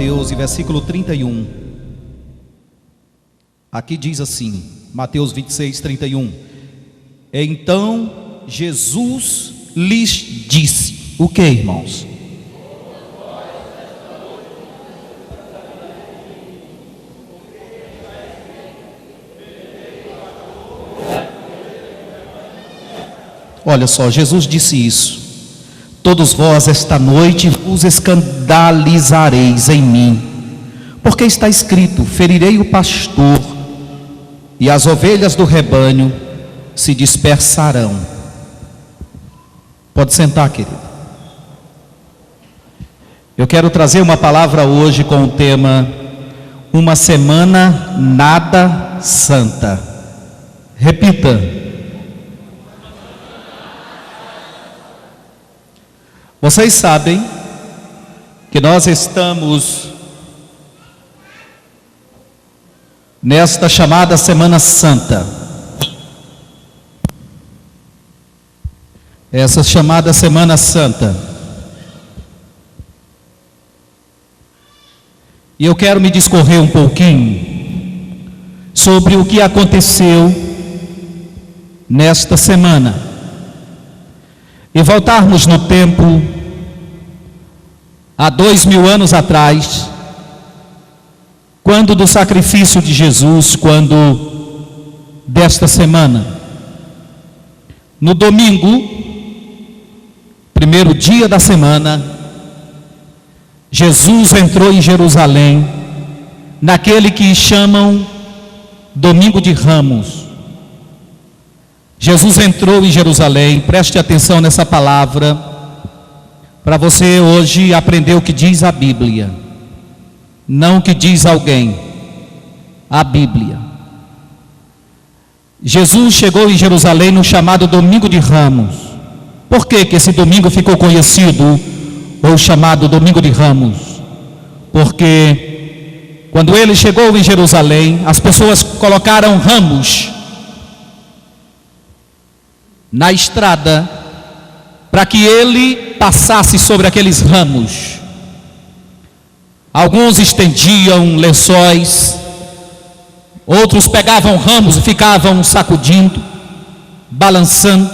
Mateus, e versículo 31. Aqui diz assim, Mateus 26, 31. Então Jesus lhes disse, o que, irmãos? Olha só, Jesus disse isso. Todos vós esta noite vos escandalizareis em mim, porque está escrito, ferirei o pastor, e as ovelhas do rebanho se dispersarão. Pode sentar, querido. Eu quero trazer uma palavra hoje com o tema, uma semana nada santa. Repita. Vocês sabem que nós estamos nesta chamada Semana Santa. Essa chamada Semana Santa. E eu quero me discorrer um pouquinho sobre o que aconteceu nesta semana. E voltarmos no tempo, há 2000 anos atrás, quando do sacrifício de Jesus, quando desta semana, no domingo, primeiro dia da semana, Jesus entrou em Jerusalém, naquele que chamam Domingo de Ramos. Jesus entrou em Jerusalém, preste atenção nessa palavra, para você hoje aprender o que diz a Bíblia, não o que diz alguém, a Bíblia. Jesus chegou em Jerusalém no chamado Domingo de Ramos. Por que esse domingo ficou conhecido, ou chamado Domingo de Ramos? Porque quando ele chegou em Jerusalém, as pessoas colocaram ramos na estrada, para que ele passasse sobre aqueles ramos. Alguns estendiam lençóis, outros pegavam ramos e ficavam sacudindo, balançando.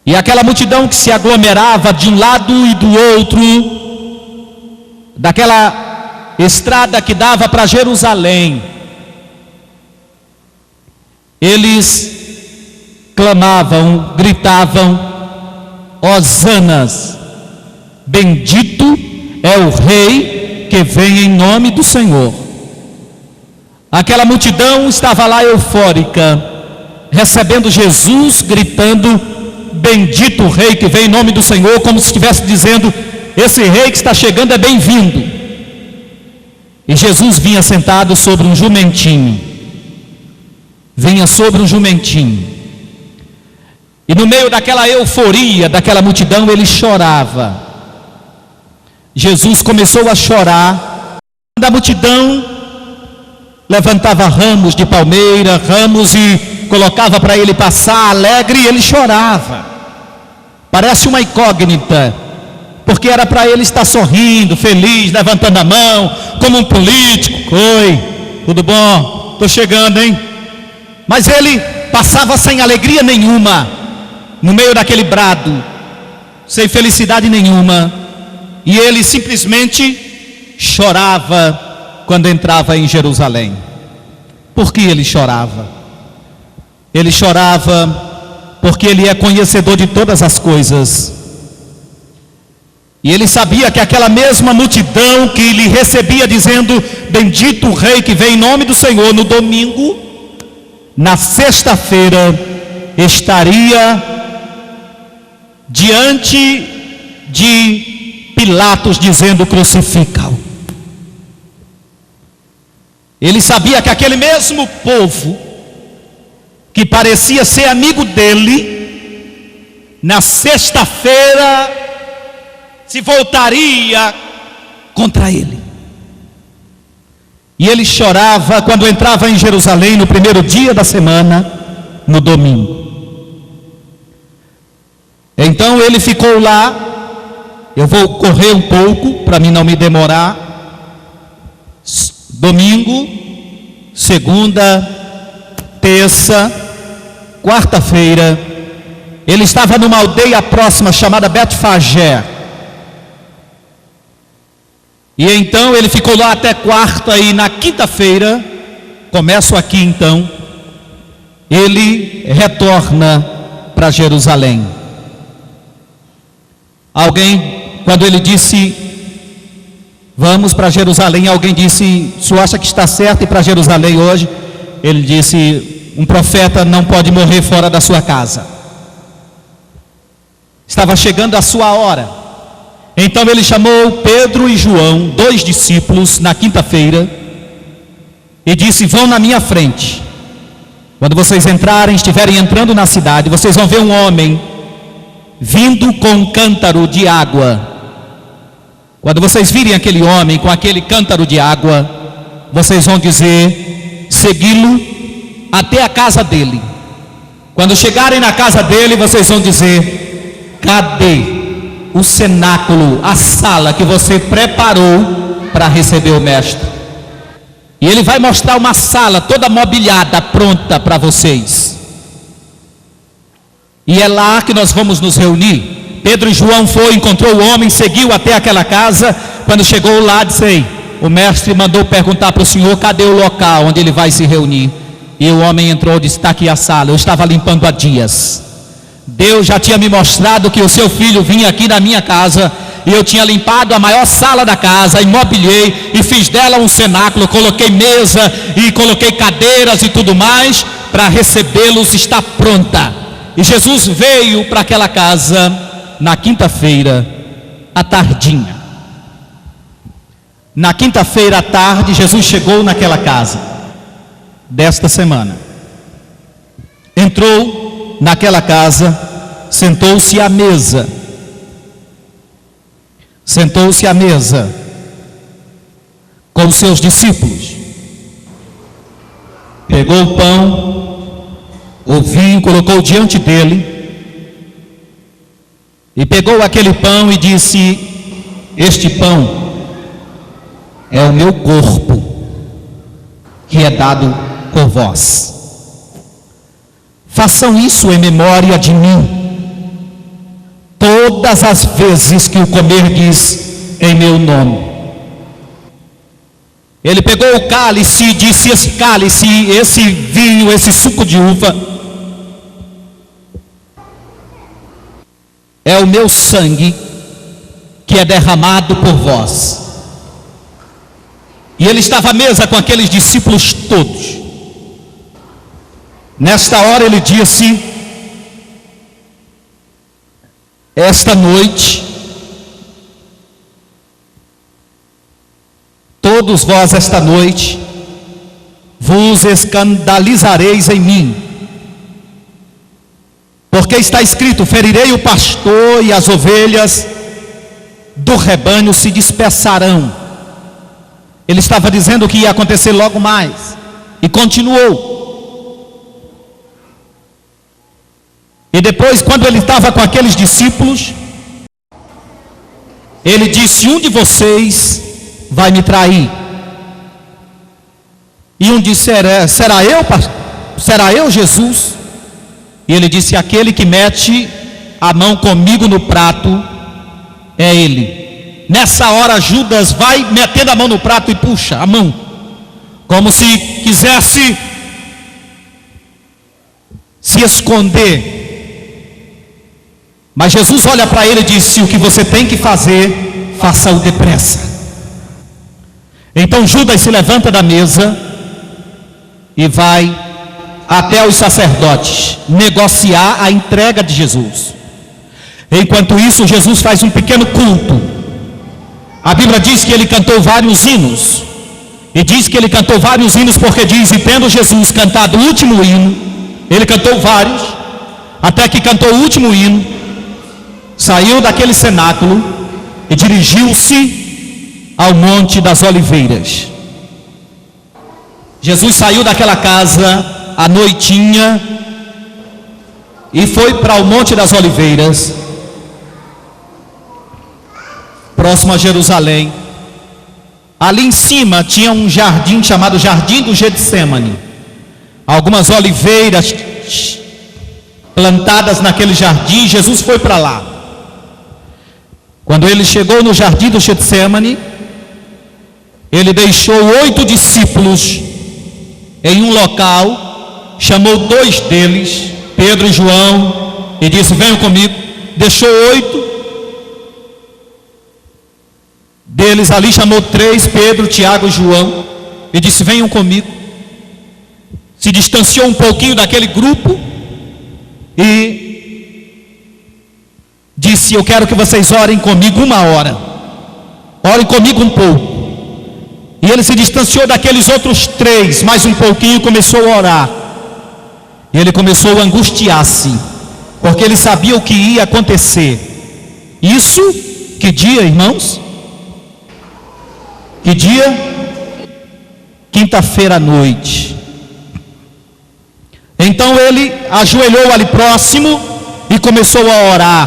E aquela multidão que se aglomerava de um lado e do outro, daquela estrada que dava para Jerusalém, eles clamavam, gritavam, hosanas, bendito é o rei que vem em nome do Senhor. Aquela multidão estava lá eufórica, recebendo Jesus, gritando, bendito o rei que vem em nome do Senhor, como se estivesse dizendo, esse rei que está chegando é bem-vindo. E Jesus vinha sentado sobre um jumentinho, e no meio daquela euforia, daquela multidão, ele chorava. Jesus começou a chorar. A multidão levantava ramos de palmeira, ramos, e colocava para ele passar alegre, e ele chorava. Parece uma incógnita, porque era para ele estar sorrindo, feliz, levantando a mão, como um político. Oi, tudo bom? Estou chegando, hein? Mas ele passava sem alegria nenhuma, no meio daquele brado, sem felicidade nenhuma, e ele simplesmente chorava quando entrava em Jerusalém. Por que ele chorava? Ele chorava porque ele é conhecedor de todas as coisas, e ele sabia que aquela mesma multidão que lhe recebia dizendo, bendito o rei que vem em nome do Senhor, no domingo, na sexta-feira, estaria diante de Pilatos dizendo, crucifica-o. Ele sabia que aquele mesmo povo, que parecia ser amigo dele, na sexta-feira se voltaria contra ele. E ele chorava quando entrava em Jerusalém no primeiro dia da semana, no domingo. Então ele ficou lá Eu vou correr um pouco para mim não me demorar. Domingo, segunda, terça, quarta-feira, ele estava numa aldeia próxima chamada Betfagé. E então ele ficou lá até quarta, e na quinta-feira, começo aqui então, ele retorna para Jerusalém. Alguém, quando ele disse, vamos para Jerusalém, alguém disse, o senhor acha que está certo ir para Jerusalém hoje? Ele disse, um profeta não pode morrer fora da sua casa. Estava chegando a sua hora. Então ele chamou Pedro e João, 2 discípulos, na quinta-feira, e disse, vão na minha frente. Quando vocês estiverem entrando na cidade, vocês vão ver um homem vindo com um cântaro de água. Quando vocês virem aquele homem com aquele cântaro de água, vocês vão dizer, segui-lo até a casa dele. Quando chegarem na casa dele, vocês vão dizer, cadê o cenáculo, a sala que você preparou para receber o mestre? E ele vai mostrar uma sala toda mobiliada, pronta para vocês. E é lá que nós vamos nos reunir. Pedro e João encontrou o homem, seguiu até aquela casa. Quando chegou lá, disse, o mestre mandou perguntar para o senhor, cadê o local onde ele vai se reunir? E o homem entrou e disse, está aqui a sala, eu estava limpando há dias. Deus já tinha me mostrado que o seu filho vinha aqui na minha casa, e eu tinha limpado a maior sala da casa, imobiliei e fiz dela um cenáculo, coloquei mesa e coloquei cadeiras e tudo mais, para recebê-los, está pronta. E Jesus veio para aquela casa na quinta-feira à tardinha. Na quinta-feira à tarde, Jesus chegou naquela casa desta semana. Entrou naquela casa, sentou-se à mesa. Sentou-se à mesa com os seus discípulos. Pegou o pão, o vinho, colocou diante dele. E pegou aquele pão e disse, este pão é o meu corpo, que é dado por vós. Façam isso em memória de mim. Todas as vezes que o comerdes em meu nome. Ele pegou o cálice e disse, esse cálice, esse vinho, esse suco de uva, é o meu sangue que é derramado por vós. E ele estava à mesa com aqueles discípulos todos. Nesta hora ele disse, esta noite, todos vós esta noite, vos escandalizareis em mim, porque está escrito, ferirei o pastor e as ovelhas do rebanho se dispersarão. Ele estava dizendo que ia acontecer logo mais, e continuou. E depois, quando ele estava com aqueles discípulos, ele disse, um de vocês vai me trair. E um disse, será eu Jesus? E ele disse, aquele que mete a mão comigo no prato é ele. Nessa hora Judas vai metendo a mão no prato e puxa a mão, como se quisesse se esconder. Mas Jesus olha para ele e disse, o que você tem que fazer, faça-o depressa. Então Judas se levanta da mesa e vai até os sacerdotes negociar a entrega de Jesus. Enquanto isso, Jesus faz um pequeno culto. A Bíblia diz que ele cantou vários hinos. E diz que ele cantou vários hinos porque diz, e tendo Jesus cantado o último hino, ele cantou vários, até que cantou o último hino, saiu daquele cenáculo e dirigiu-se ao Monte das Oliveiras. Jesus saiu daquela casa à noitinha e foi para o Monte das Oliveiras. próximo a Jerusalém. Ali em cima tinha um jardim chamado Jardim do Getsemane. Algumas oliveiras plantadas naquele jardim. Jesus foi para lá. Quando ele chegou no Jardim do Getsemane, ele deixou 8 discípulos em um local, chamou 2 deles, Pedro e João, e disse: venham comigo. Deixou 8 deles ali, chamou 3, Pedro, Tiago e João, e disse: venham comigo. Se distanciou um pouquinho daquele grupo e disse: eu quero que vocês orem comigo 1 hora, orem comigo um pouco. E ele se distanciou daqueles outros 3, mais um pouquinho, e começou a orar. E ele começou a angustiar-se, porque ele sabia o que ia acontecer. Isso, que dia, irmãos? Que dia? Quinta-feira à noite. Então ele ajoelhou ali próximo e começou a orar,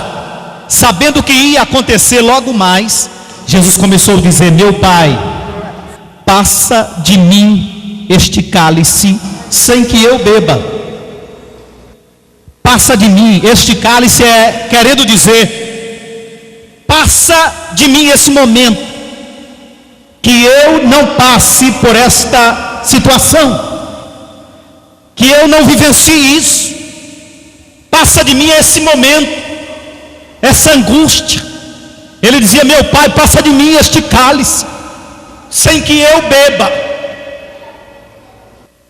sabendo o que ia acontecer logo mais. Jesus começou a dizer: meu Pai, passa de mim este cálice sem que eu beba. Passa de mim, este cálice é querendo dizer, passa de mim esse momento, que eu não passe por esta situação, que eu não vivencie isso. Passa de mim esse momento, essa angústia. Ele dizia: meu Pai, passa de mim este cálice sem que eu beba.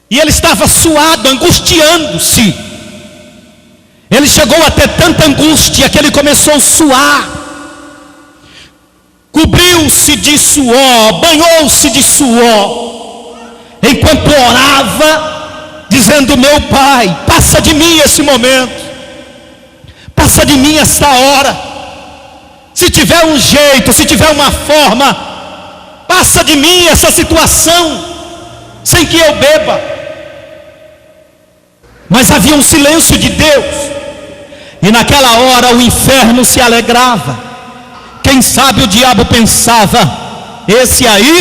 E ele estava suado, angustiando-se. Ele chegou a ter tanta angústia que ele começou a suar, cobriu-se de suor, banhou-se de suor, enquanto orava, dizendo: meu Pai, passa de mim esse momento, passa de mim essa hora. Se tiver um jeito, se tiver uma forma, passa de mim essa situação, sem que eu beba. Mas havia um silêncio de Deus, e naquela hora o inferno se alegrava. Quem sabe o diabo pensava: esse aí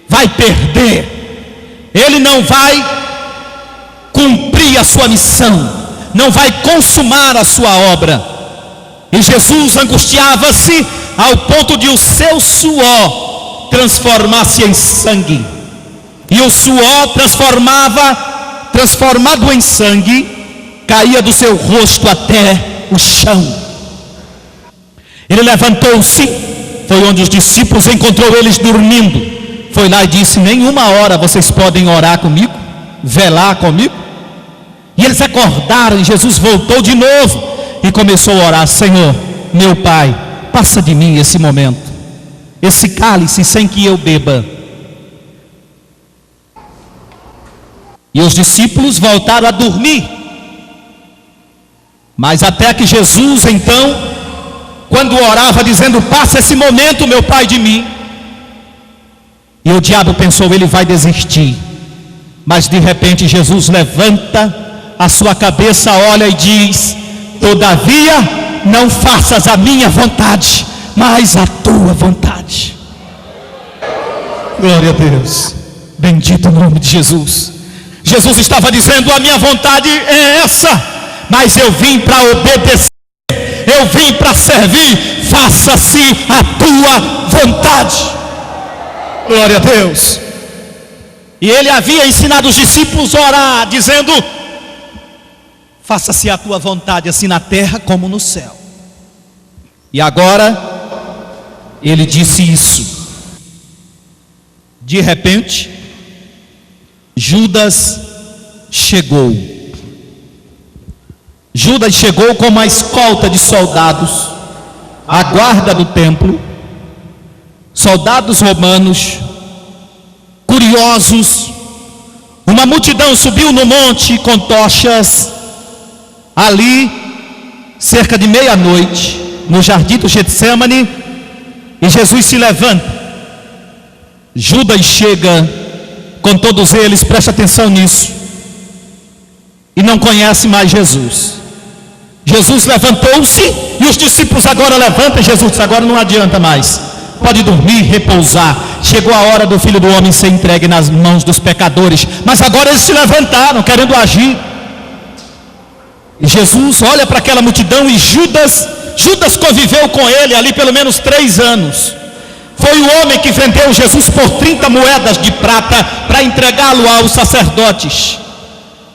vai perder, ele não vai cumprir a sua missão, não vai consumar a sua obra. E Jesus angustiava-se ao ponto de o seu suor transformar-se em sangue. E o suor transformado em sangue, caía do seu rosto até o chão. Ele levantou-se, foi onde os discípulos encontrou eles dormindo. Foi lá e disse: nenhuma hora vocês podem orar comigo, velar comigo? E eles acordaram, e Jesus voltou de novo e começou a orar: Senhor, meu Pai, passa de mim esse momento, esse cálice sem que eu beba. E os discípulos voltaram a dormir. Mas até que Jesus então, quando orava dizendo: passa esse momento, meu Pai, de mim, e o diabo pensou: ele vai desistir. Mas de repente Jesus levanta a sua cabeça, olha e diz: todavia não faças a minha vontade, mas a tua vontade. Glória a Deus, bendito o nome de Jesus. Jesus estava dizendo: a minha vontade é essa, mas eu vim para obedecer, eu vim para servir. Faça-se a tua vontade. Glória a Deus. E ele havia ensinado os discípulos a orar, dizendo: faça-se a tua vontade, assim na terra como no céu. E agora ele disse isso. De repente, Judas chegou. Judas chegou com uma escolta de soldados, a guarda do templo, soldados romanos, curiosos. Uma multidão subiu no monte com tochas. Ali, cerca de meia-noite, no jardim do Getsemane, e Jesus se levanta. Judas chega com todos eles, presta atenção nisso, e não conhece mais Jesus. Jesus levantou-se e os discípulos agora levantam. Jesus disse: agora não adianta mais, pode dormir, repousar. Chegou a hora do Filho do Homem ser entregue nas mãos dos pecadores. Mas agora eles se levantaram, querendo agir. E Jesus olha para aquela multidão e Judas conviveu com ele ali pelo menos 3 anos. Foi o homem que vendeu Jesus por 30 moedas de prata para entregá-lo aos sacerdotes.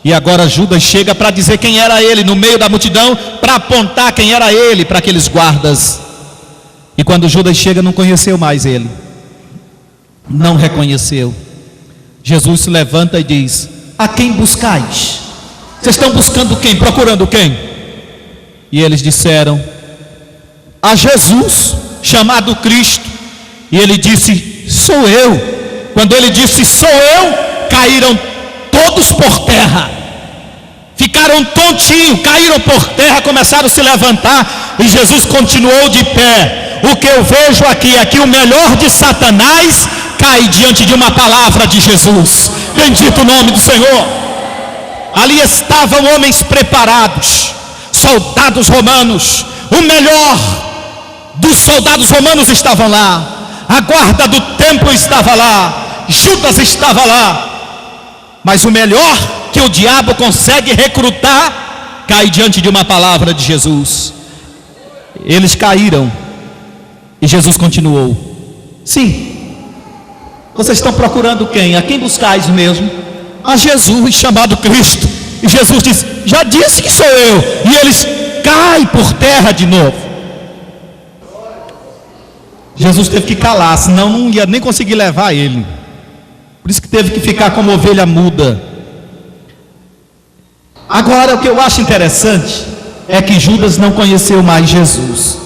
E agora Judas chega para dizer quem era ele no meio da multidão, para apontar quem era ele para aqueles guardas. E quando Judas chega, não conheceu mais ele, não reconheceu. Jesus se levanta e diz: a quem buscais? Vocês estão buscando quem? Procurando quem? E eles disseram: a Jesus, chamado Cristo. E ele disse: sou eu. Quando ele disse sou eu, caíram todos por terra, ficaram tontinhos, caíram por terra, começaram a se levantar. E Jesus continuou de pé. O que eu vejo aqui é que o melhor de Satanás cai diante de uma palavra de Jesus. Bendito o nome do Senhor. Ali estavam homens preparados, soldados romanos. O melhor dos soldados romanos estavam lá, a guarda do templo estava lá, Judas estava lá. Mas o melhor que o diabo consegue recrutar cai diante de uma palavra de Jesus. Eles caíram e Jesus continuou: sim, vocês estão procurando quem? A quem buscais mesmo? A Jesus, chamado Cristo. E Jesus disse: já disse que sou eu. E eles caem por terra de novo. Jesus teve que calar, senão não ia nem conseguir levar ele. Por isso que teve que ficar como ovelha muda. Agora, o que eu acho interessante é que Judas não conheceu mais Jesus.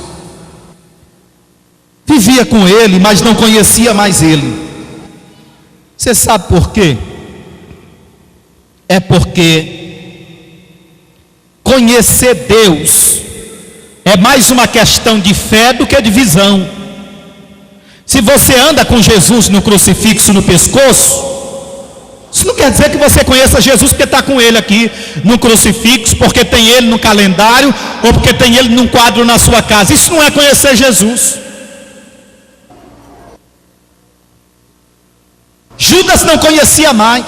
Vivia com ele, mas não conhecia mais ele. Você sabe por quê? É porque conhecer Deus é mais uma questão de fé do que de visão. Se você anda com Jesus no crucifixo no pescoço, isso não quer dizer que você conheça Jesus porque está com ele aqui no crucifixo, porque tem ele no calendário, ou porque tem ele num quadro na sua casa. Isso não é conhecer Jesus. Judas não conhecia mais.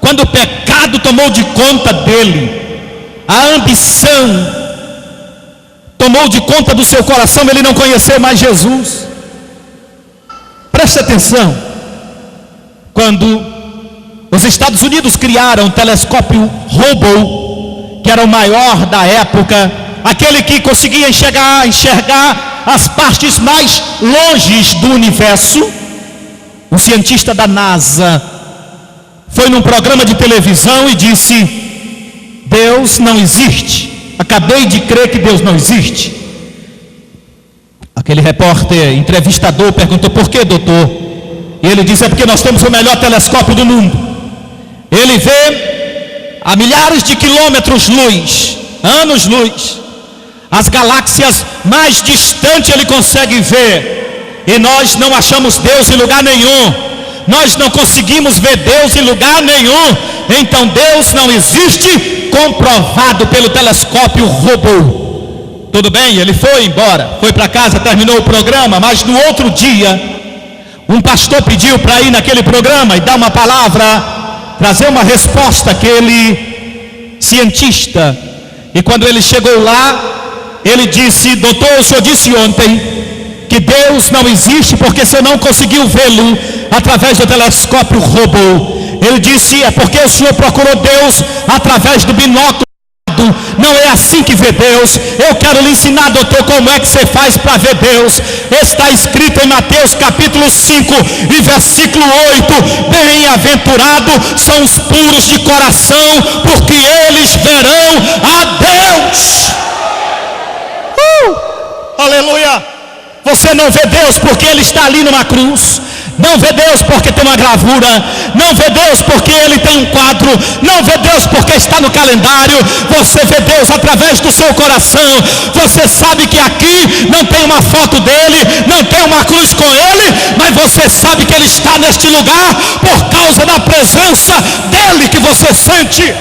Quando o pecado tomou de conta dele, a ambição tomou de conta do seu coração, ele não conheceu mais Jesus. Preste atenção. Quando os Estados Unidos criaram o telescópio Hubble, que era o maior da época, aquele que conseguia enxergar as partes mais longes do universo, um cientista da NASA foi num programa de televisão e disse: Deus não existe. Acabei de crer que Deus não existe. Aquele repórter, entrevistador, perguntou: por que, doutor? E ele disse: é porque nós temos o melhor telescópio do mundo. Ele vê a milhares de quilômetros-luz, anos-luz, as galáxias mais distantes ele consegue ver. E nós não achamos Deus em lugar nenhum. Nós não conseguimos ver Deus em lugar nenhum. Então Deus não existe, comprovado pelo telescópio Hubble. Tudo bem, ele foi embora, foi para casa, terminou o programa. Mas no outro dia, um pastor pediu para ir naquele programa e dar uma palavra, trazer uma resposta àquele cientista. E quando ele chegou lá, ele disse: doutor, o senhor disse ontem que Deus não existe porque você não conseguiu vê-lo através do telescópio Hubble. Ele disse: é porque o senhor procurou Deus através do binóculo. Não é assim que vê Deus. Eu quero lhe ensinar, doutor, como é que você faz para ver Deus. Está escrito em Mateus capítulo 5 e versículo 8: bem-aventurados são os puros de coração, porque eles verão a Deus. Aleluia. Você não vê Deus porque Ele está ali numa cruz. Não vê Deus porque tem uma gravura. Não vê Deus porque Ele tem um quadro. Não vê Deus porque está no calendário. Você vê Deus através do seu coração. Você sabe que aqui não tem uma foto dEle, não tem uma cruz com Ele, mas você sabe que Ele está neste lugar por causa da presença dEle que você sente.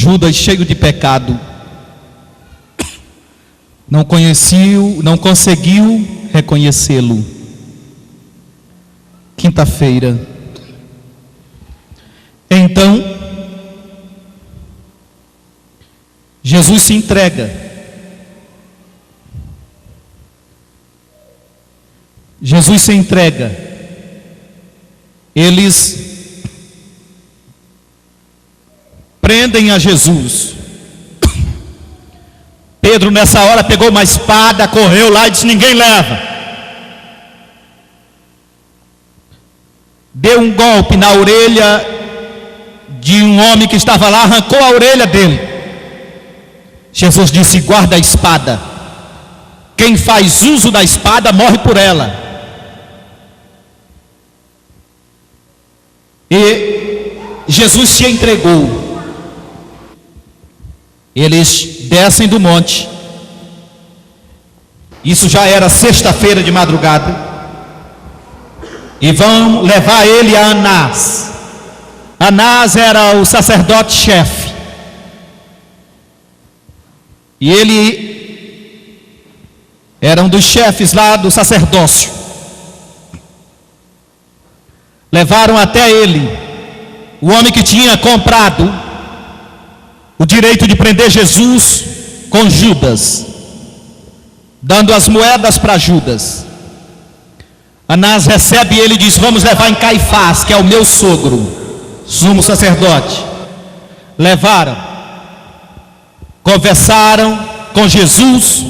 Judas, cheio de pecado, não conseguiu reconhecê-lo. Quinta-feira. Então, Jesus se entrega. Jesus se entrega. Eles prendem a Jesus. Pedro nessa hora pegou uma espada, correu lá e disse: ninguém leva. Deu um golpe na orelha de um homem que estava lá, arrancou a orelha dele. Jesus disse: guarda a espada. Quem faz uso da espada morre por ela. E Jesus se entregou. Eles descem do monte. Isso já era sexta-feira de madrugada. E vão levar ele a Anás. Anás era o sacerdote-chefe. E ele era um dos chefes lá do sacerdócio. Levaram até ele o homem que tinha comprado o direito de prender Jesus com Judas, dando as moedas para Judas. Anás recebe ele e diz: vamos levar em Caifás, que é o meu sogro, sumo sacerdote. Levaram, conversaram com Jesus,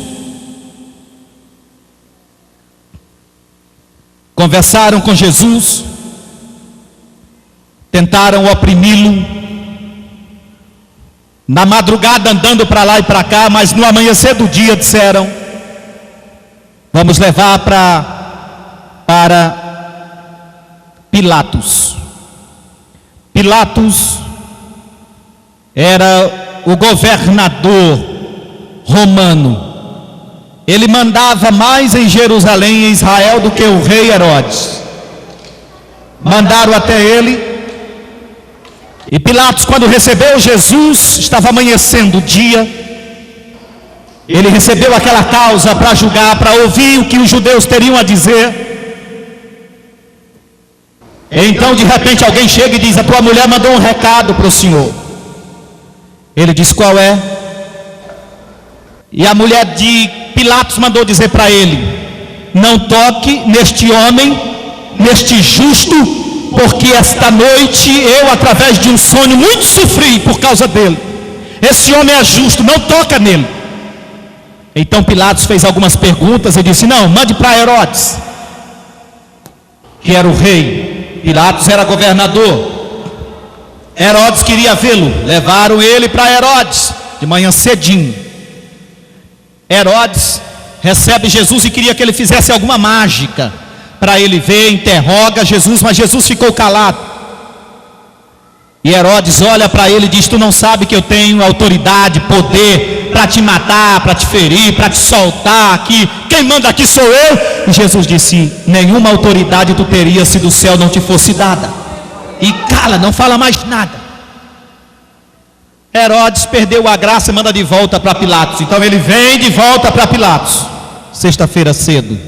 tentaram oprimi-lo. Na madrugada andando para lá e para cá, mas no amanhecer do dia disseram: vamos levar para Pilatos. Pilatos era o governador romano. Ele mandava mais em Jerusalém, em Israel, do que o rei Herodes. Mandaram até ele. E Pilatos, quando recebeu Jesus, estava amanhecendo o dia. Ele recebeu aquela causa para julgar, para ouvir o que os judeus teriam a dizer. Então de repente alguém chega e diz: a tua mulher mandou um recado para o senhor. Ele diz: qual é? E a mulher de Pilatos mandou dizer para ele: não toque neste homem, neste justo, porque esta noite eu, através de um sonho, muito sofri por causa dele. Esse homem é justo, não toca nele. Então Pilatos fez algumas perguntas e disse: não, mande para Herodes, que era o rei. Pilatos era governador. Herodes queria vê-lo. Levaram ele para Herodes de manhã cedinho. Herodes recebe Jesus e queria que ele fizesse alguma mágica para ele ver, interroga Jesus, mas Jesus ficou calado. E Herodes olha para ele e diz: tu não sabe que eu tenho autoridade, poder para te matar, para te ferir, para te soltar aqui? Quem manda aqui sou eu. E Jesus disse: nenhuma autoridade tu terias se do céu não te fosse dada. E cala, não fala mais nada. Herodes perdeu a graça e manda de volta para Pilatos. Então ele vem de volta para Pilatos, sexta-feira cedo.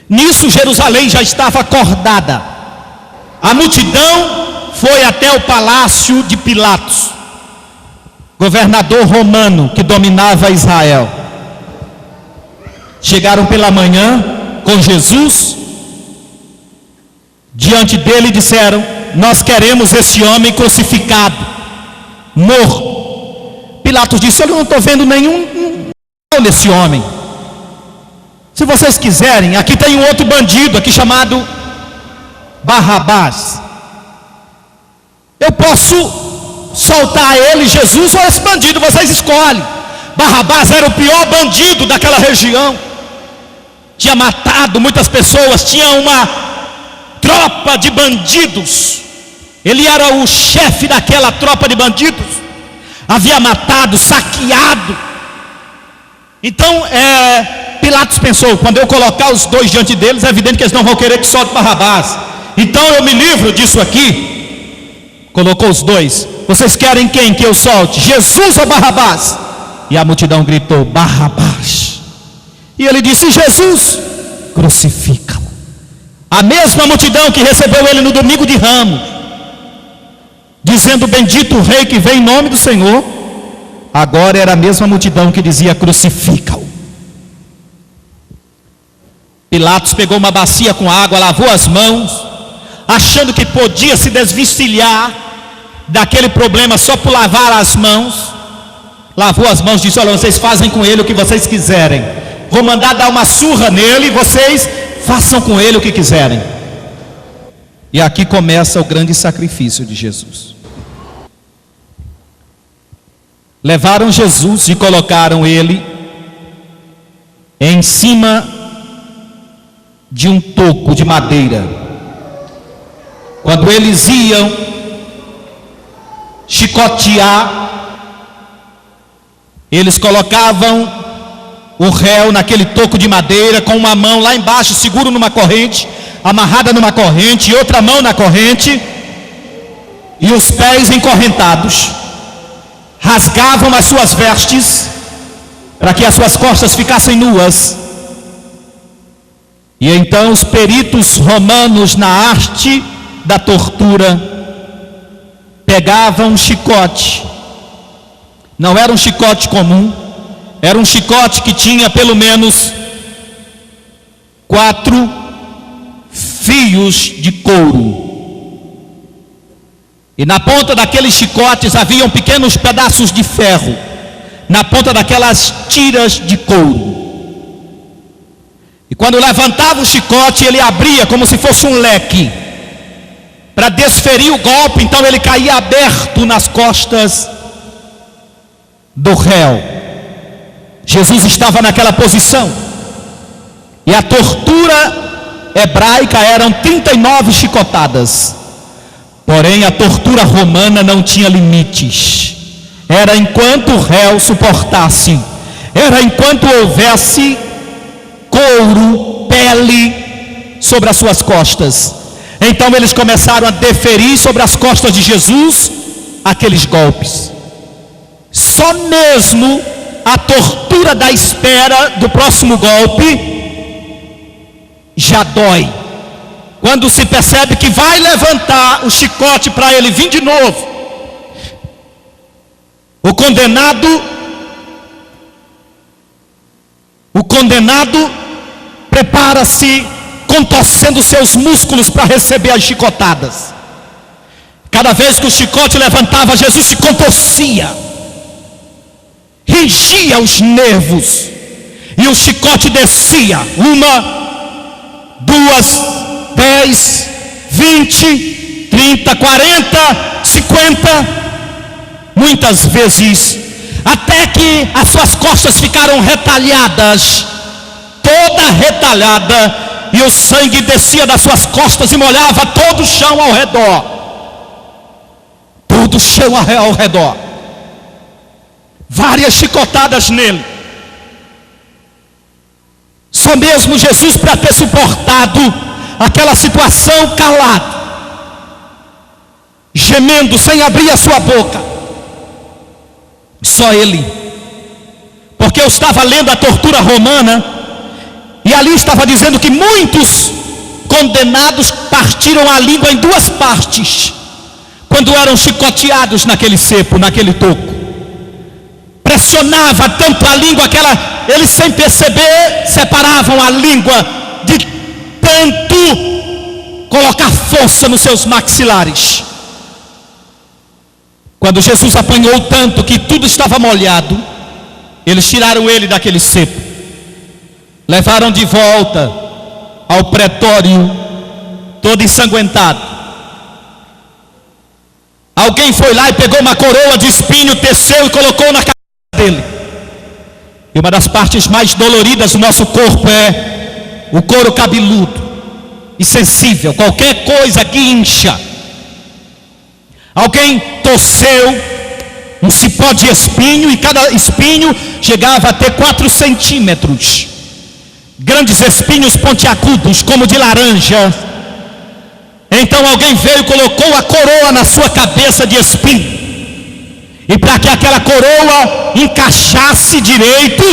Nisso Jerusalém já estava acordada. A multidão foi até o palácio de Pilatos, governador romano que dominava Israel. Chegaram pela manhã com Jesus. Diante dele disseram: nós queremos esse homem crucificado, morto. Pilatos disse: eu não estou vendo nenhum mal nesse homem. Se vocês quiserem, aqui tem um outro bandido aqui chamado Barrabás. Eu posso soltar ele, Jesus, ou esse bandido, vocês escolhem. Barrabás era o pior bandido daquela região. Tinha matado muitas pessoas, tinha uma tropa de bandidos. Ele era o chefe daquela tropa de bandidos. Havia matado, saqueado. Então Pilatos pensou: quando eu colocar os dois diante deles, é evidente que eles não vão querer que solte Barrabás. Então eu me livro disso aqui, colocou os dois. Vocês querem quem que eu solte? Jesus ou Barrabás? E a multidão gritou: Barrabás. E ele disse: Jesus, crucifica-o. A mesma multidão que recebeu ele no domingo de Ramos, dizendo: bendito o rei que vem em nome do Senhor, agora era a mesma multidão que dizia: crucifica-o. Pilatos pegou uma bacia com água, lavou as mãos, achando que podia se desvencilhar daquele problema só por lavar as mãos. Lavou as mãos e disse: olha, vocês fazem com ele o que vocês quiserem, vou mandar dar uma surra nele, vocês façam com ele o que quiserem. E aqui começa o grande sacrifício de Jesus. Levaram Jesus e colocaram ele em cima de um toco de madeira. Quando eles iam chicotear, eles colocavam o réu naquele toco de madeira, com uma mão lá embaixo seguro numa corrente, amarrada numa corrente, e outra mão na corrente, e os pés encorrentados. Rasgavam as suas vestes para que as suas costas ficassem nuas. E então os peritos romanos na arte da tortura pegavam um chicote. Não era um chicote comum, era um chicote que tinha pelo menos 4 fios de couro. E na ponta daqueles chicotes haviam pequenos pedaços de ferro, na ponta daquelas tiras de couro. E quando levantava o chicote, ele abria como se fosse um leque para desferir o golpe. Então ele caía aberto nas costas do réu. Jesus estava naquela posição, e a tortura hebraica eram 39 chicotadas. Porém a tortura romana não tinha limites. Era enquanto o réu suportasse, era enquanto houvesse couro, pele sobre as suas costas. Então eles começaram a deferir sobre as costas de Jesus aqueles golpes. Só mesmo a tortura da espera do próximo golpe já dói. Quando se percebe que vai levantar o chicote para ele vir de novo, o condenado prepara-se, contorcendo seus músculos para receber as chicotadas. Cada vez que o chicote levantava, Jesus se contorcia, ringia os nervos, e o chicote descia. 1, 2, 10, 20, 30, 40, 50, muitas vezes, até que as suas costas ficaram retalhadas, toda retalhada, e o sangue descia das suas costas e molhava todo o chão ao redor. Todo o chão ao redor. Várias chicotadas nele. Só mesmo Jesus, para ter suportado aquela situação calado, gemendo, sem abrir a sua boca. Só ele. Porque eu estava lendo a tortura romana, e ali estava dizendo que muitos condenados partiram a língua em 2 partes, quando eram chicoteados naquele cepo, naquele toco. Pressionava tanto a língua que eles, sem perceber, separavam a língua, de tanto colocar força nos seus maxilares. Quando Jesus apanhou tanto que tudo estava molhado, eles tiraram ele daquele cepo, levaram de volta ao pretório, todo ensanguentado. Alguém foi lá e pegou uma coroa de espinho, teceu e colocou na cabeça dele. E uma das partes mais doloridas do nosso corpo é o couro cabeludo e sensível. Qualquer coisa que incha. Alguém torceu um cipó de espinho, e cada espinho chegava a ter 4 centímetros. Grandes espinhos pontiagudos, como de laranja. Então alguém veio e colocou a coroa na sua cabeça de espinho. E para que aquela coroa encaixasse direito,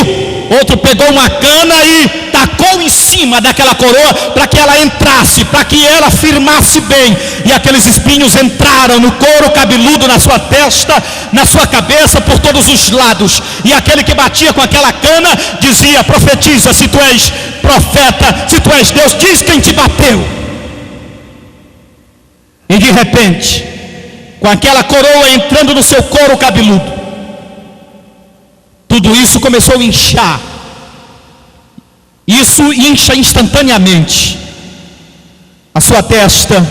outro pegou uma cana e tacou em cima daquela coroa para que ela entrasse, para que ela firmasse bem. E aqueles espinhos entraram no couro cabeludo, na sua testa, na sua cabeça, por todos os lados. E aquele que batia com aquela cana dizia: profetiza, se tu és profeta, se tu és Deus, diz quem te bateu. E de repente, com aquela coroa entrando no seu couro cabeludo, tudo isso começou a inchar. Isso incha instantaneamente a sua testa,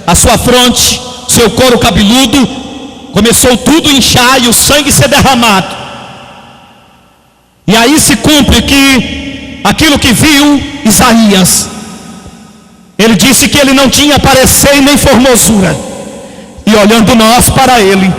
a sua fronte, seu couro cabeludo. Começou tudo a inchar e o sangue ser derramado. E aí se cumpre que aquilo que viu Isaías. Ele disse que ele não tinha parecer e nem formosura, e olhando nós para ele,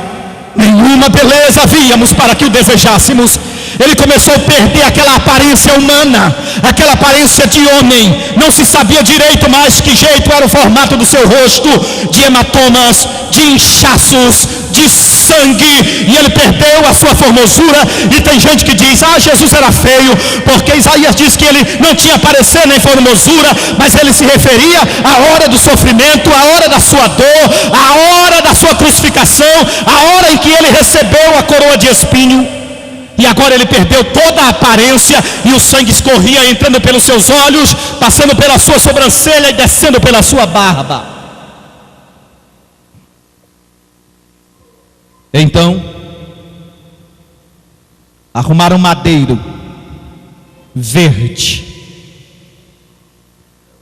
nenhuma beleza víamos para que o desejássemos. Ele começou a perder aquela aparência humana, aquela aparência de homem. Não se sabia direito mais que jeito era o formato do seu rosto, de hematomas, de inchaços, de sangue. E ele perdeu a sua formosura. E tem gente que diz: ah, Jesus era feio, porque Isaías diz que ele não tinha parecer nem formosura, mas ele se referia à hora do sofrimento, à hora da sua dor, à hora da sua crucificação, à hora em que ele recebeu a coroa de espinho. E agora ele perdeu toda a aparência, e o sangue escorria entrando pelos seus olhos, passando pela sua sobrancelha e descendo pela sua barba. Então arrumaram um madeiro verde,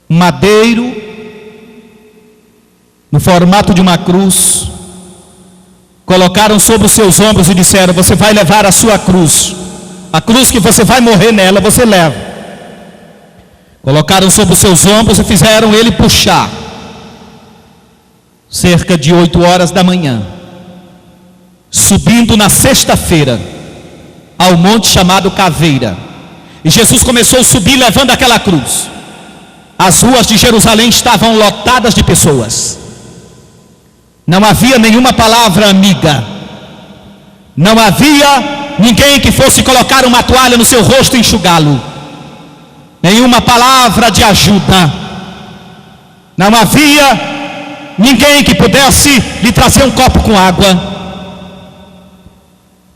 um madeiro no formato de uma cruz. Colocaram sobre os seus ombros e disseram: você vai levar a sua cruz, a cruz que você vai morrer nela, você leva. Colocaram sobre os seus ombros e fizeram ele puxar. Cerca de 8 horas da manhã, subindo na sexta-feira ao monte chamado Caveira. E Jesus começou a subir levando aquela cruz. As ruas de Jerusalém estavam lotadas de pessoas. Não havia nenhuma palavra amiga. Não havia ninguém que fosse colocar uma toalha no seu rosto e enxugá-lo. Nenhuma palavra de ajuda. Não havia ninguém que pudesse lhe trazer um copo com água.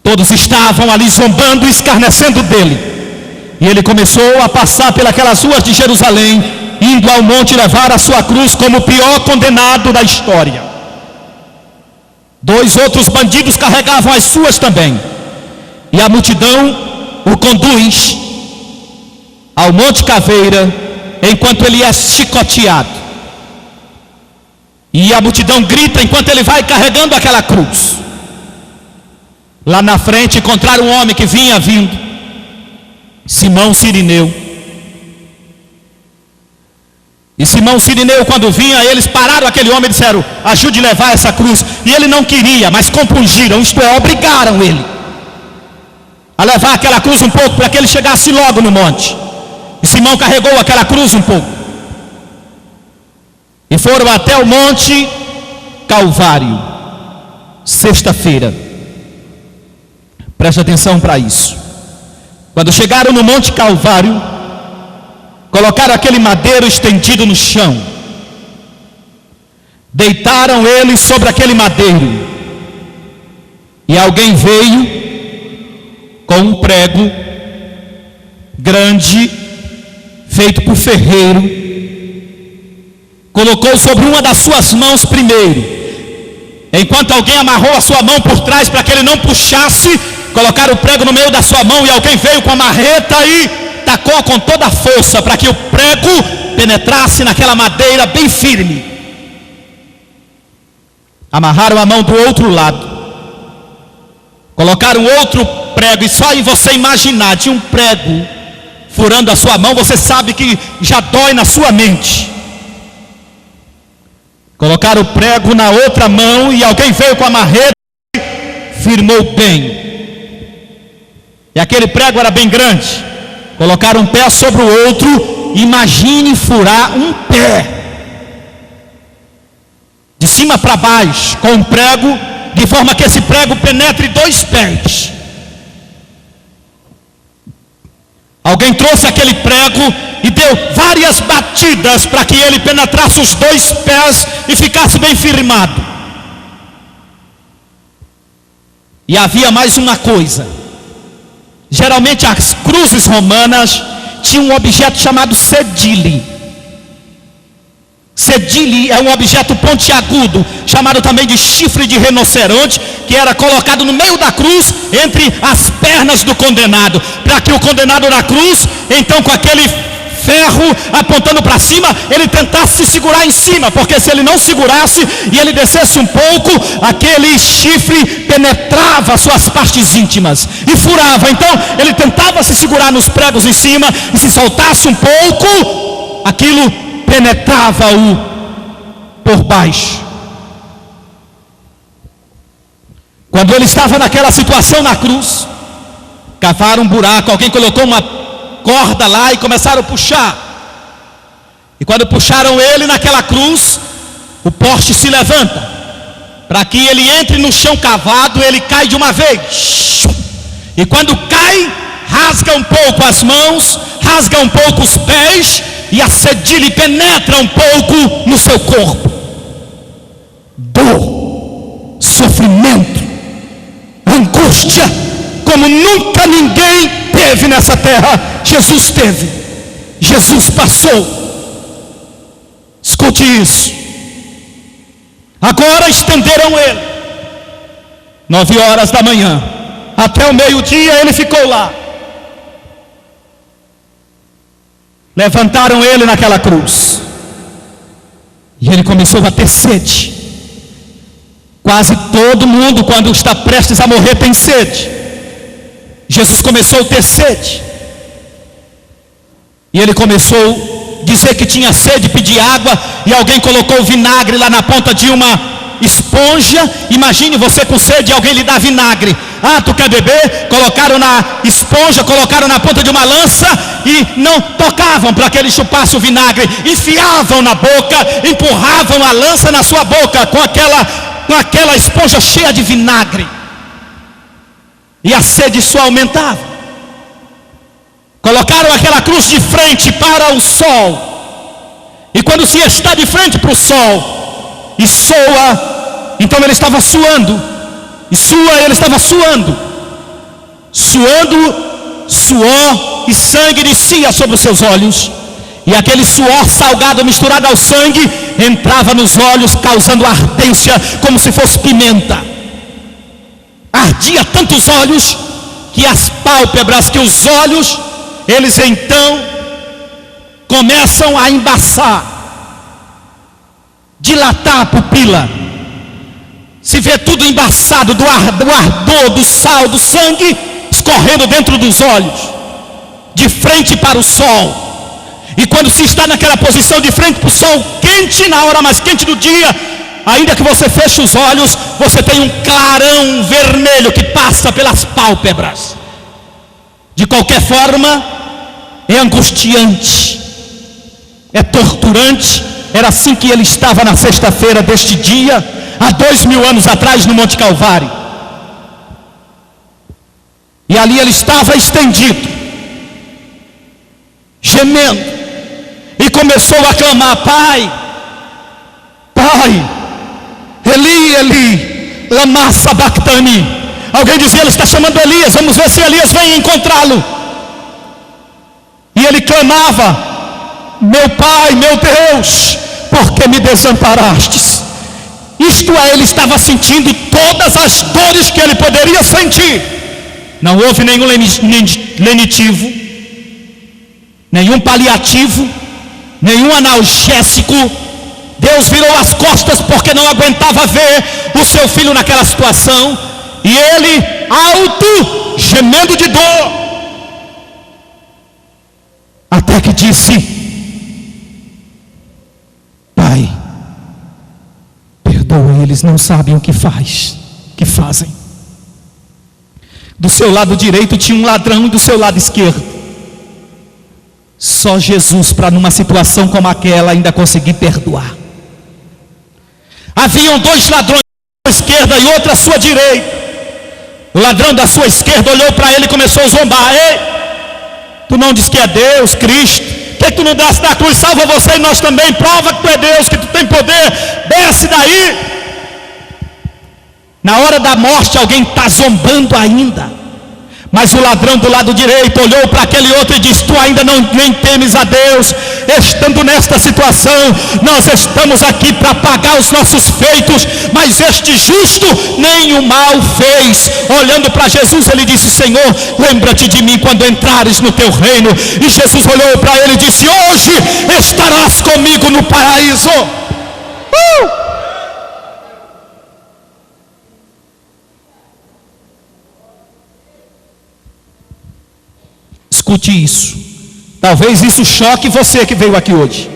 Todos estavam ali zombando e escarnecendo dele. E ele começou a passar pelas ruas de Jerusalém, indo ao monte levar a sua cruz como o pior condenado da história. 2 outros bandidos carregavam as suas também. E a multidão o conduz ao Monte Caveira, enquanto ele é chicoteado. E a multidão grita enquanto ele vai carregando aquela cruz. Lá na frente encontraram um homem que vinha vindo, Simão Cirineu. E Simão Cirineu, quando vinha, eles pararam aquele homem e disseram: ajude a levar essa cruz. E ele não queria, mas compungiram, isto é, obrigaram ele a levar aquela cruz um pouco, para que ele chegasse logo no monte. E Simão carregou aquela cruz um pouco, e foram até o monte Calvário, sexta-feira. Preste atenção para isso. Quando chegaram no monte Calvário, colocaram aquele madeiro estendido no chão, deitaram ele sobre aquele madeiro, e alguém veio com um prego grande, feito por ferreiro, colocou sobre uma das suas mãos primeiro. Enquanto alguém amarrou a sua mão por trás para que ele não puxasse, colocaram o prego no meio da sua mão, e alguém veio com a marreta e tacou com toda a força para que o prego penetrasse naquela madeira bem firme. Amarraram a mão do outro lado, colocaram outro prego, e só em você imaginar de um prego furando a sua mão, você sabe que já dói na sua mente. Colocaram o prego na outra mão, e alguém veio com a marreta e firmou bem. E aquele prego era bem grande. Colocaram um pé sobre o outro. Imagine furar um pé. de cima para baixo, com um prego, de forma que esse prego penetre 2 pés. Alguém trouxe aquele prego e deu várias batidas para que ele penetrasse os 2 pés e ficasse bem firmado. E havia mais uma coisa. Geralmente as cruzes romanas tinham um objeto chamado cedile. Cedile é um objeto pontiagudo, chamado também de chifre de rinoceronte, que era colocado no meio da cruz, entre as pernas do condenado, para que o condenado na cruz, então com aquele ferro apontando para cima, ele tentasse se segurar em cima, porque se ele não segurasse e ele descesse um pouco, aquele chifre penetrava suas partes íntimas e furava. Então ele tentava se segurar nos pregos em cima, e se soltasse um pouco, aquilo penetrava-o por baixo. Quando ele estava naquela situação na cruz, cavaram um buraco, alguém colocou uma corda lá e começaram a puxar. E quando puxaram ele naquela cruz, o poste se levanta, para que ele entre no chão cavado, ele cai de uma vez. E quando cai, rasga um pouco as mãos, rasga um pouco os pés, e a cedile penetra um pouco no seu corpo. Dor, sofrimento, angústia, como nunca ninguém teve nessa terra, Jesus teve. Jesus passou. Escute isso. Agora estenderam ele. 9 horas da manhã, até o meio-dia ele ficou lá. Levantaram ele naquela cruz, e ele começou a ter sede. Quase todo mundo, quando está prestes a morrer, tem sede. Jesus começou a ter sede, e ele começou a dizer que tinha sede, pedir água, e alguém colocou vinagre lá na ponta de uma esponja. Imagine você com sede e alguém lhe dá vinagre. Ah, tu quer beber? Colocaram na esponja, colocaram na ponta de uma lança e não tocavam para que ele chupasse o vinagre. Enfiavam na boca, empurravam a lança na sua boca com aquela esponja cheia de vinagre. E a sede só aumentava. Colocaram aquela cruz de frente para o sol. E quando se está de frente para o sol e soa, então ele estava suando. Ele estava suando, suor e sangue descia sobre os seus olhos, e aquele suor salgado misturado ao sangue entrava nos olhos, causando ardência como se fosse pimenta. Ardia tanto os olhos que as pálpebras, que os olhos, eles então começam a embaçar, dilatar a pupila. Se vê tudo embaçado do ardor, do sal, do sangue escorrendo dentro dos olhos, de frente para o sol. E quando se está naquela posição de frente para o sol quente, na hora mais quente do dia, ainda que você feche os olhos, você tem um clarão vermelho que passa pelas pálpebras. De qualquer forma, é angustiante, é torturante. Era assim que ele estava na sexta-feira deste dia, há 2000 anos atrás, no Monte Calvário. E ali ele estava estendido, gemendo, e começou a clamar: Pai, Pai, Eli, Eli, lama sabachthani. Alguém dizia: ele está chamando Elias, vamos ver se Elias vem encontrá-lo. E ele clamava: meu Pai, meu Deus, por que me desamparastes? Isto é, ele estava sentindo todas as dores que ele poderia sentir. Não houve nenhum lenitivo, nenhum paliativo, nenhum analgésico. Deus virou as costas porque não aguentava ver o seu filho naquela situação. E ele, alto, gemendo de dor, até que disse: Pai, perdoa, eles não sabem o que fazem. Do seu lado direito tinha um ladrão e do seu lado esquerdo. Só Jesus, para numa situação como aquela, ainda conseguir perdoar. Haviam dois ladrões, à sua esquerda e outro à sua direita. O ladrão da sua esquerda olhou para ele e começou a zombar. Ei, tu não diz que é Deus, Cristo? Por que tu não desce da cruz, salva você e nós também? Prova que tu é Deus, que tu tem poder, desce daí. Na hora da morte alguém está zombando ainda. Mas o ladrão do lado direito olhou para aquele outro e disse: tu ainda nem temes a Deus. Estando nesta situação, nós estamos aqui para pagar os nossos feitos, mas este justo nem o mal fez. Olhando para Jesus, ele disse: Senhor, lembra-te de mim quando entrares no teu reino. E Jesus olhou para ele e disse: hoje estarás comigo no paraíso. Escute isso. Talvez isso choque você que veio aqui hoje.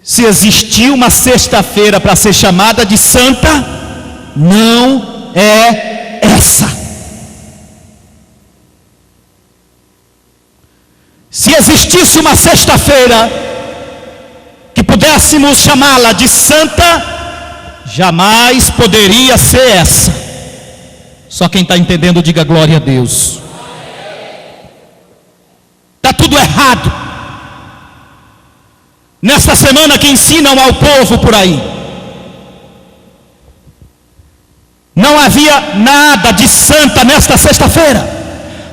Se existiu uma sexta-feira para ser chamada de santa, não é essa. Se existisse uma sexta-feira que pudéssemos chamá-la de santa, jamais poderia ser essa. Só quem está entendendo, diga glória a Deus. Está tudo errado nesta semana que ensinam ao povo por aí. Não havia nada de santa nesta sexta-feira.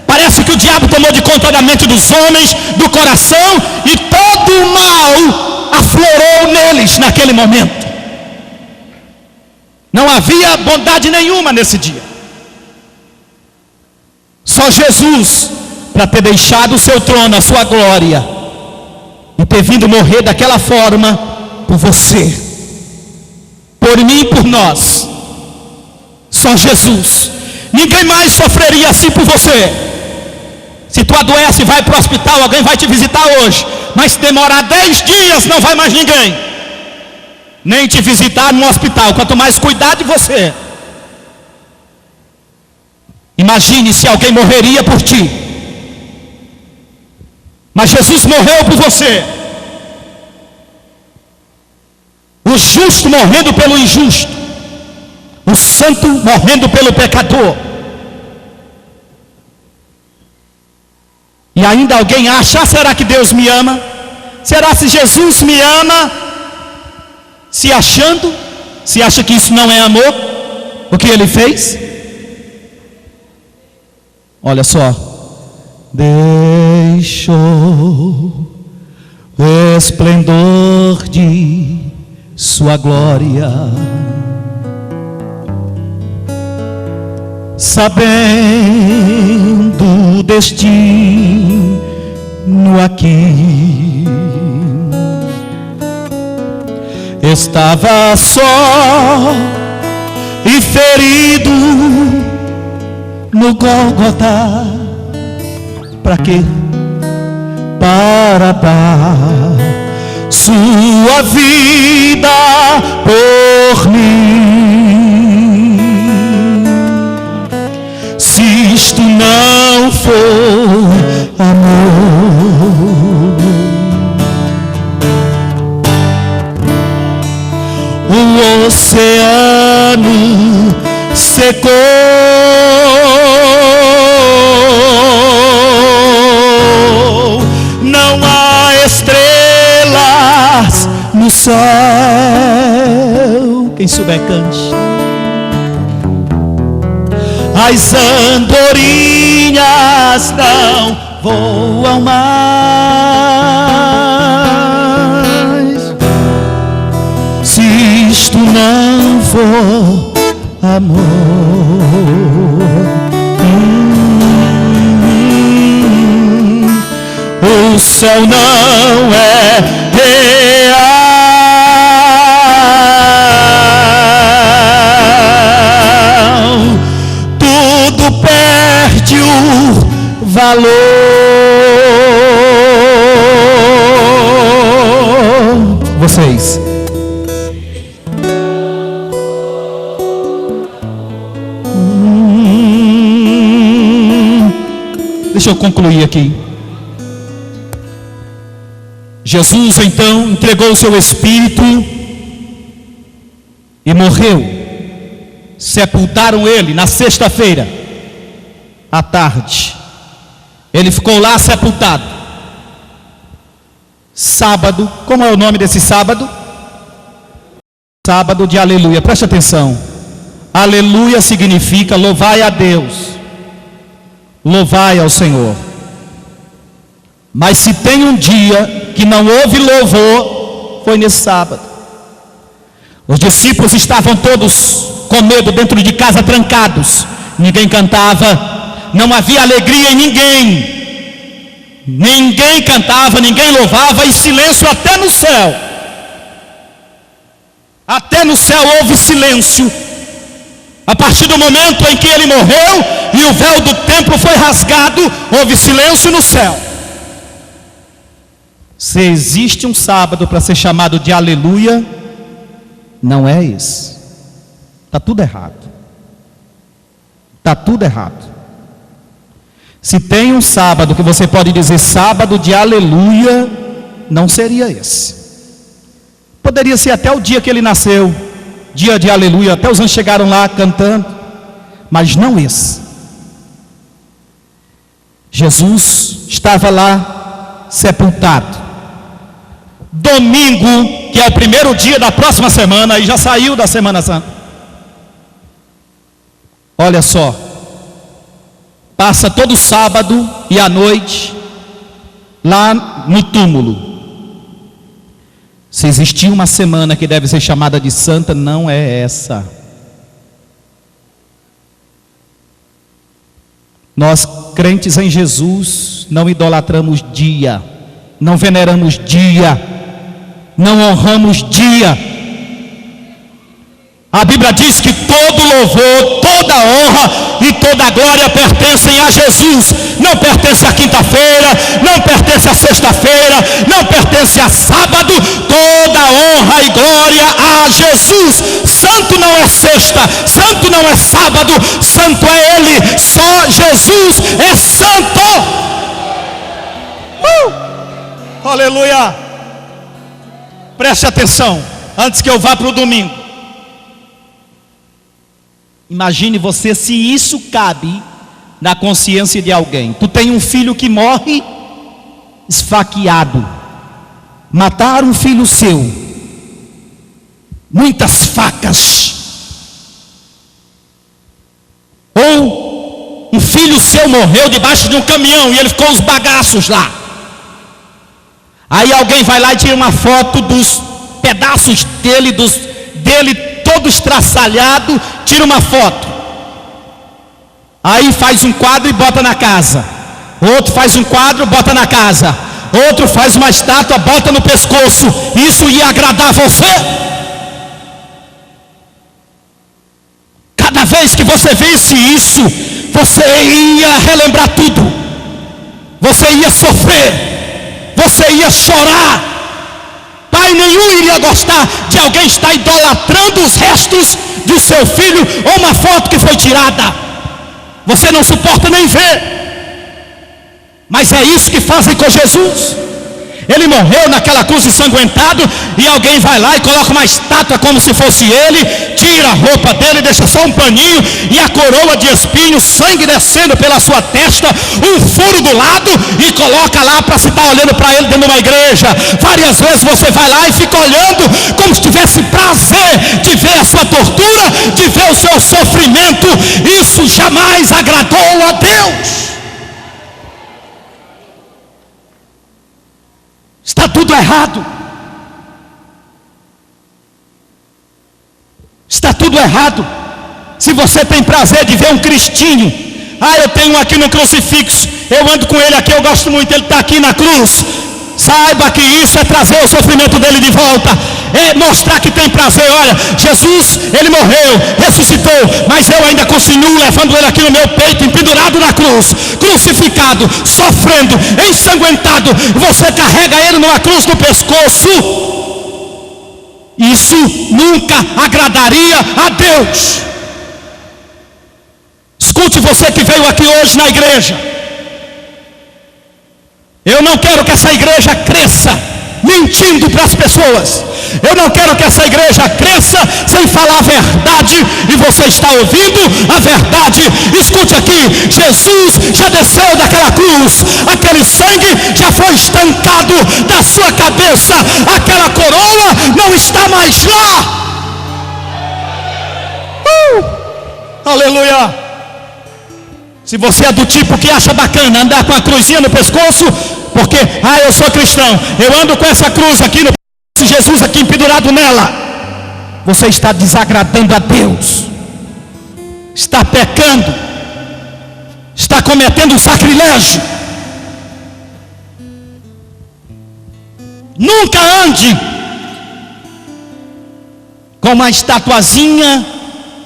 Parece que o diabo tomou de conta da mente dos homens, do coração, e todo o mal aflorou neles naquele momento. Não havia bondade nenhuma nesse dia. Só Jesus, para ter deixado o seu trono, a sua glória, e ter vindo morrer daquela forma por você, por mim e por nós. Só Jesus. Ninguém mais sofreria assim por você. Se tu adoece e vai para o hospital, alguém vai te visitar hoje, mas se demorar 10 dias não vai mais ninguém nem te visitar no hospital, quanto mais cuidar de você. Imagine se alguém morreria por ti. Mas Jesus morreu por você. O justo morrendo pelo injusto, o santo morrendo pelo pecador. E ainda alguém acha: será que Deus me ama? Será se Jesus me ama? Se achando, se acha que isso não é amor, o que ele fez? Olha só: deixou o esplendor de sua glória, sabendo o destino aqui, estava só e ferido no Gólgota. Para quê? Para dar sua vida por mim. Se isto não for amor, o oceano secou, não há estrelas no céu. Quem souber cante. As andorinhas não voam mais, se isto não for amor. O céu não é real, tudo perde o valor. Vocês. Deixa eu concluir aqui. Jesus então entregou o seu espírito e morreu. Sepultaram ele na sexta-feira à tarde. Ele ficou lá sepultado. Sábado, como é o nome desse sábado? Sábado de aleluia. Preste atenção. Aleluia significa louvai a Deus, louvai ao Senhor. Mas se tem um dia que não houve louvor, foi nesse sábado. Os discípulos estavam todos com medo dentro de casa, trancados. Ninguém cantava, não havia alegria em ninguém. Ninguém cantava, ninguém louvava, e silêncio até no céu. Até no céu houve silêncio. A partir do momento em que ele morreu e o véu do templo foi rasgado, houve silêncio no céu. Se existe um sábado para ser chamado de aleluia, não é esse. Está tudo errado. Está tudo errado. Se tem um sábado que você pode dizer sábado de aleluia, não seria esse. Poderia ser até o dia que ele nasceu, dia de aleluia, até os anjos chegaram lá cantando, mas não esse. Jesus estava lá sepultado. Domingo, que é o primeiro dia da próxima semana, e já saiu da Semana Santa. Olha só, passa todo sábado e à noite lá no túmulo. Se existir uma semana que deve ser chamada de santa, não é essa. Nós, crentes em Jesus, não idolatramos dia, não veneramos dia, não honramos dia. A Bíblia diz que todo louvor, toda honra e toda glória pertencem a Jesus. Não pertence à quinta-feira, não pertence à sexta-feira, não pertence a sábado. Toda honra e glória a Jesus. Santo não é sexta, santo não é sábado, santo é Ele. Só Jesus é santo. Aleluia. Preste atenção, antes que eu vá para o domingo. Imagine você se isso cabe na consciência de alguém. Tu tem um filho que morre esfaqueado. Mataram um filho seu. Muitas facas. Ou um filho seu morreu debaixo de um caminhão e ele ficou os bagaços lá. Aí alguém vai lá e tira uma foto dos pedaços dele, todo estraçalhado, tira uma foto. Aí faz um quadro e bota na casa. Outro faz um quadro, bota na casa. Outro faz uma estátua, bota no pescoço. Isso ia agradar você? Cada vez que você visse isso, você ia relembrar tudo. Você ia sofrer. Você ia chorar. Pai nenhum iria gostar de alguém estar idolatrando os restos do seu filho ou uma foto que foi tirada. Você não suporta nem ver. Mas é isso que fazem com Jesus. Ele morreu naquela cruz ensanguentado e alguém vai lá e coloca uma estátua como se fosse ele, tira a roupa dele, deixa só um paninho e a coroa de espinhos, sangue descendo pela sua testa, um furo do lado, e coloca lá para se estar olhando para ele dentro de uma igreja. Várias vezes você vai lá e fica olhando como se tivesse prazer de ver a sua tortura, de ver o seu sofrimento. Isso jamais agradou a Deus. Está tudo errado. Está tudo errado. Se você tem prazer de ver um cristinho, eu tenho um aqui no crucifixo, eu ando com ele aqui, eu gosto muito, ele está aqui na cruz. Saiba que isso é trazer o sofrimento dele de volta, é mostrar que tem prazer. Olha, Jesus, ele morreu, ressuscitou, mas eu ainda continuo levando ele aqui no meu peito, pendurado na cruz, crucificado, sofrendo, ensanguentado. Você carrega ele numa cruz no pescoço. Isso nunca agradaria a Deus. Escute, você que veio aqui hoje na igreja, eu não quero que essa igreja cresça, mentindo para as pessoas. Eu não quero que essa igreja cresça sem falar a verdade, e você está ouvindo a verdade. Escute aqui, Jesus já desceu daquela cruz, aquele sangue já foi estancado da sua cabeça, aquela coroa não está mais lá. Aleluia. Se você é do tipo que acha bacana andar com a cruzinha no pescoço, porque, eu sou cristão, eu ando com essa cruz aqui no pescoço, Jesus aqui pendurado nela, você está desagradando a Deus, está pecando, está cometendo um sacrilégio. Nunca ande com uma estatuazinha,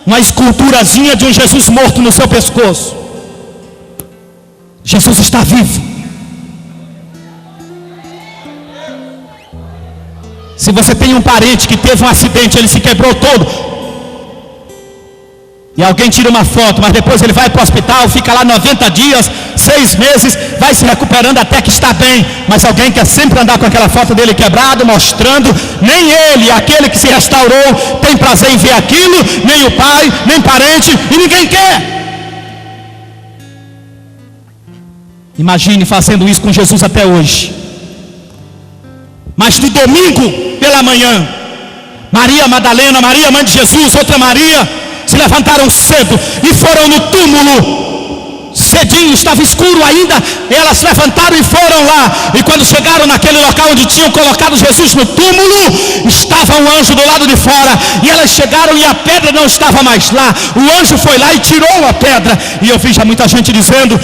uma esculturazinha de um Jesus morto no seu pescoço. Jesus está vivo. Se você tem um parente que teve um acidente, ele se quebrou todo, e alguém tira uma foto, mas depois ele vai para o hospital, fica lá 90 dias, 6 meses, vai se recuperando até que está bem, mas alguém quer sempre andar com aquela foto dele quebrado, mostrando. Nem ele, aquele que se restaurou, tem prazer em ver aquilo, nem o pai, nem parente, e ninguém quer. Imagine fazendo isso com Jesus até hoje. Mas no domingo pela manhã, Maria Madalena, Maria mãe de Jesus, outra Maria, se levantaram cedo e foram no túmulo. Cedinho, estava escuro ainda, elas se levantaram e foram lá. E quando chegaram naquele local onde tinham colocado Jesus no túmulo, estava um anjo do lado de fora. E elas chegaram e a pedra não estava mais lá. O anjo foi lá e tirou a pedra. E eu vi já muita gente dizendo: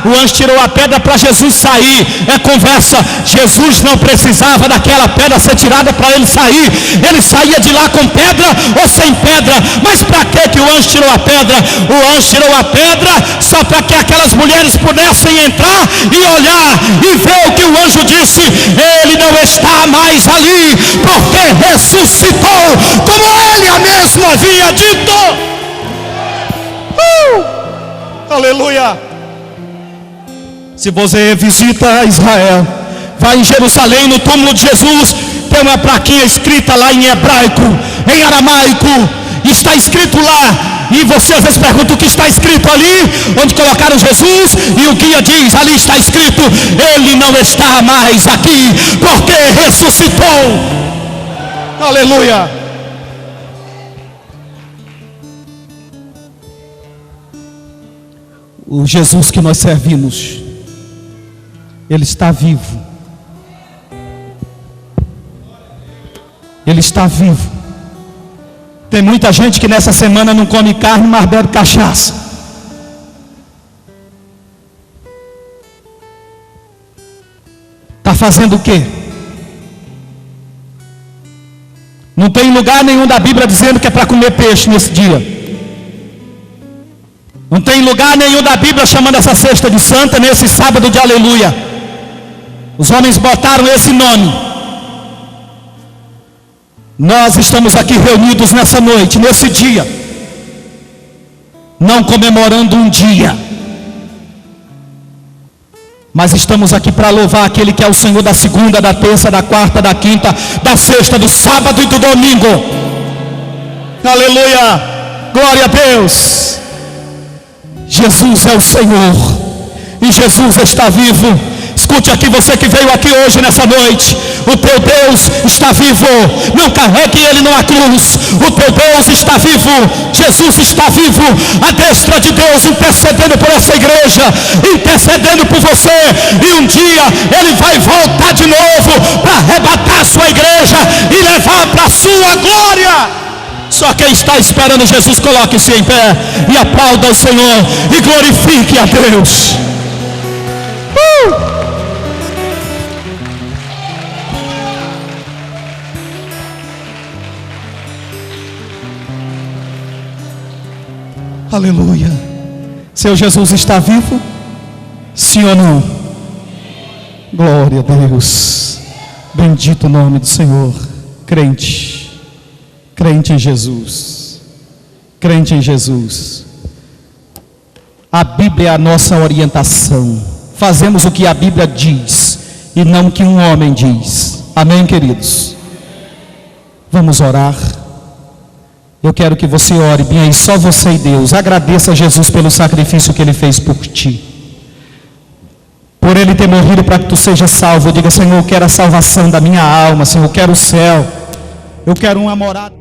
o anjo tirou a pedra para Jesus sair. É conversa. Jesus não precisava daquela pedra ser tirada para ele sair. Ele saía de lá com pedra ou sem pedra. Mas para que o anjo tirou a pedra? O anjo tirou a pedra só para que aquelas mulheres pudessem entrar e olhar e ver o que o anjo disse: ele não está mais ali, porque ressuscitou, como ele mesmo havia dito. Aleluia. Se você visita Israel, vai em Jerusalém, no túmulo de Jesus, tem uma plaquinha escrita lá em hebraico, em aramaico, está escrito lá. E você às vezes pergunta o que está escrito ali, onde colocaram Jesus, e o guia diz: ali está escrito: ele não está mais aqui, porque ressuscitou. Aleluia. O Jesus que nós servimos, ele está vivo. Ele está vivo. Tem muita gente que nessa semana não come carne, mas bebe cachaça. Está fazendo o quê? Não tem lugar nenhum da Bíblia dizendo que é para comer peixe nesse dia. Não tem lugar nenhum da Bíblia chamando essa sexta de santa, nesse sábado de aleluia. Os homens botaram esse nome. Nós estamos aqui reunidos nessa noite, nesse dia, não comemorando um dia, mas estamos aqui para louvar aquele que é o Senhor da segunda, da terça, da quarta, da quinta, da sexta, do sábado e do domingo. Aleluia, glória a Deus. Jesus é o Senhor, e Jesus está vivo. Escute aqui, você que veio aqui hoje nessa noite, o teu Deus está vivo. Não carregue ele numa cruz. O teu Deus está vivo. Jesus está vivo, à destra de Deus, intercedendo por essa igreja, intercedendo por você. E um dia ele vai voltar de novo para arrebatar a sua igreja e levar para a sua glória. Só quem está esperando Jesus, coloque-se em pé e aplauda o Senhor e glorifique a Deus. Aleluia. Seu Jesus está vivo? Sim ou não? Glória a Deus. Bendito o nome do Senhor. Crente, crente em Jesus, crente em Jesus. A Bíblia é a nossa orientação. Fazemos o que a Bíblia diz e não o que um homem diz. Amém, queridos? Vamos orar. Eu quero que você ore bem aí, só você e Deus. Agradeça a Jesus pelo sacrifício que Ele fez por ti, por Ele ter morrido para que tu seja salvo. Diga: Senhor, eu quero a salvação da minha alma. Senhor, eu quero o céu, eu quero uma morada.